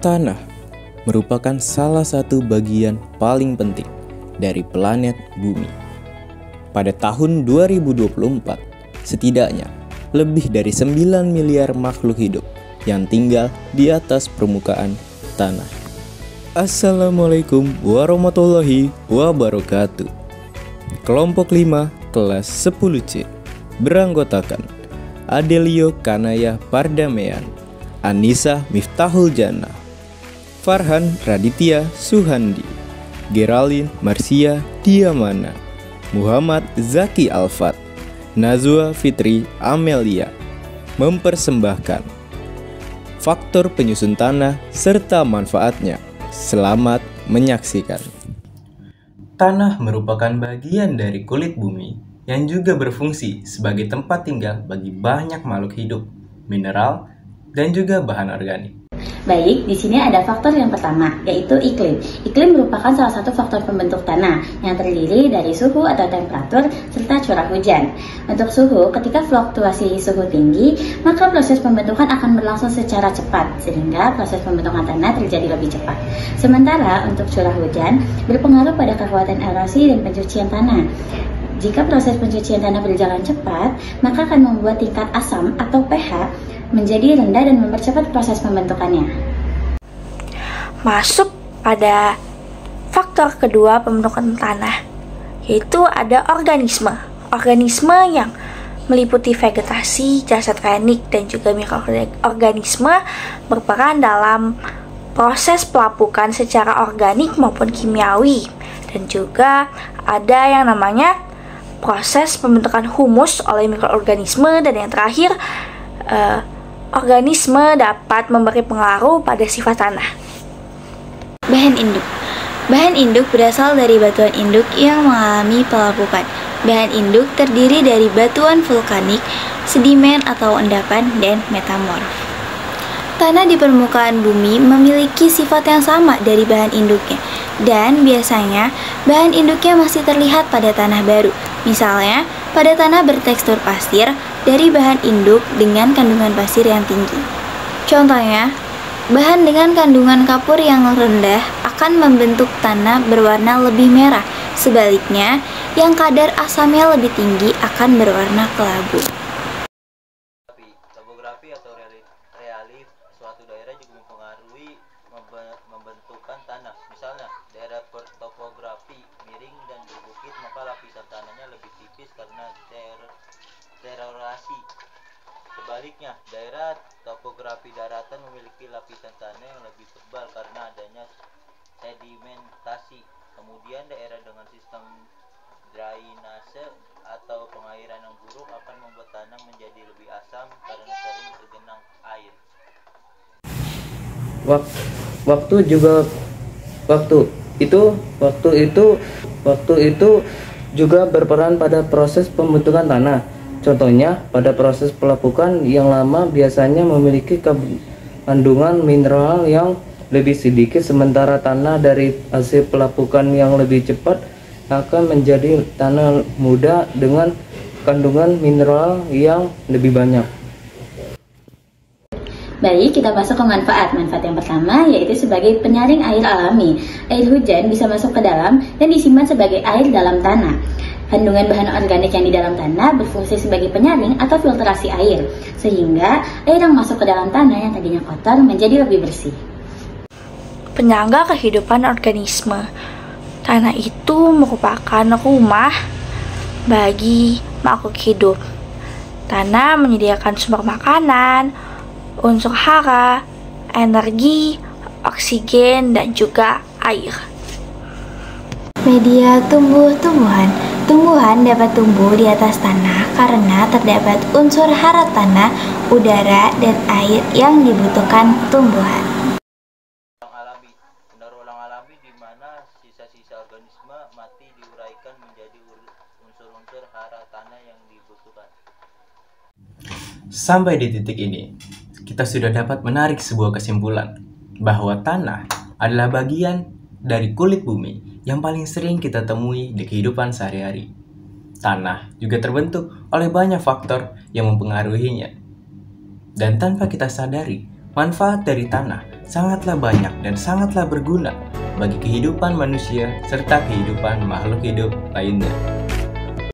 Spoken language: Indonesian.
Tanah merupakan salah satu bagian paling penting dari planet Bumi. Pada tahun 2024, setidaknya lebih dari 9 miliar makhluk hidup yang tinggal di atas permukaan tanah. Assalamualaikum warahmatullahi wabarakatuh. Kelompok 5 kelas 10C beranggotakan Adelio Kanaya Pardamean, Anissa Miftahul Jannah, Farhan Raditya Suhandi, Geraldine Marcia Diamana, Muhammad Zaki Alfat, Nazwa Fitri Amelia mempersembahkan faktor penyusun tanah serta manfaatnya. Selamat menyaksikan. Tanah merupakan bagian dari kulit bumi yang juga berfungsi sebagai tempat tinggal bagi banyak makhluk hidup, mineral, dan juga bahan organik. Baik, di sini ada faktor yang pertama, yaitu iklim. Iklim merupakan salah satu faktor pembentuk tanah yang terdiri dari suhu atau temperatur serta curah hujan. Untuk suhu, ketika fluktuasi suhu tinggi, maka proses pembentukan akan berlangsung secara cepat, sehingga proses pembentukan tanah terjadi lebih cepat. Sementara untuk curah hujan berpengaruh pada kekuatan erosi dan pencucian tanah. Jika proses pencucian tanah berjalan cepat, maka akan membuat tingkat asam atau pH menjadi rendah dan mempercepat proses pembentukannya. Masuk pada faktor kedua pembentukan tanah, yaitu ada organisme. Organisme yang meliputi vegetasi, jasad organik, dan juga mikroorganisme berperan dalam proses pelapukan secara organik maupun kimiawi. Dan juga ada yang namanya proses pembentukan humus oleh mikroorganisme, dan yang terakhir organisme dapat memberi pengaruh pada sifat tanah. Bahan induk. Bahan induk berasal dari batuan induk yang mengalami pelapukan. Bahan induk terdiri dari batuan vulkanik, sedimen atau endapan, dan metamorf. Tanah di permukaan bumi memiliki sifat yang sama dari bahan induknya, dan biasanya bahan induknya masih terlihat pada tanah baru. Misalnya, pada tanah bertekstur pasir dari bahan induk dengan kandungan pasir yang tinggi. Contohnya, bahan dengan kandungan kapur yang rendah akan membentuk tanah berwarna lebih merah. Sebaliknya, yang kadar asamnya lebih tinggi akan berwarna kelabu. Topografi atau relief suatu daerah juga mempengaruhi pembentukan tanah. Misalnya, daerah bertopografi miring dan berbukit, maka lapisan tanahnya lebih tipis karena erosi. Sebaliknya, daerah topografi daratan memiliki lapisan tanah yang lebih tebal karena adanya sedimentasi. Kemudian, daerah dengan sistem drainase atau pengairan yang buruk akan membuat tanah menjadi lebih asam karena sering tergenang air. Waktu itu juga berperan pada proses pembentukan tanah. Contohnya, pada proses pelapukan yang lama biasanya memiliki kandungan mineral yang lebih sedikit, sementara tanah dari hasil pelapukan yang lebih cepat akan menjadi tanah muda dengan kandungan mineral yang lebih banyak. Baik, kita masuk ke manfaat. Manfaat yang pertama yaitu sebagai penyaring air alami. Air hujan bisa masuk ke dalam dan disimpan sebagai air dalam tanah. Kandungan bahan organik yang di dalam tanah berfungsi sebagai penyaring atau filtrasi air, sehingga air yang masuk ke dalam tanah yang tadinya kotor menjadi lebih bersih. Penyangga kehidupan organisme. Tanah itu merupakan rumah bagi makhluk hidup. Tanah menyediakan sumber makanan, unsur hara, energi, oksigen, dan juga air. Media tumbuh-tumbuhan. Tumbuhan dapat tumbuh di atas tanah karena terdapat unsur hara tanah, udara, dan air yang dibutuhkan tumbuhan. Daur ulang alami di mana sisa-sisa organisme mati diuraikan menjadi unsur-unsur hara tanah yang dibutuhkan. Sampai di titik ini, kita sudah dapat menarik sebuah kesimpulan bahwa tanah adalah bagian dari kulit bumi yang paling sering kita temui di kehidupan sehari-hari. Tanah juga terbentuk oleh banyak faktor yang mempengaruhinya. Dan tanpa kita sadari, Manfaat dari tanah sangatlah banyak dan sangatlah berguna bagi kehidupan manusia serta kehidupan makhluk hidup lainnya.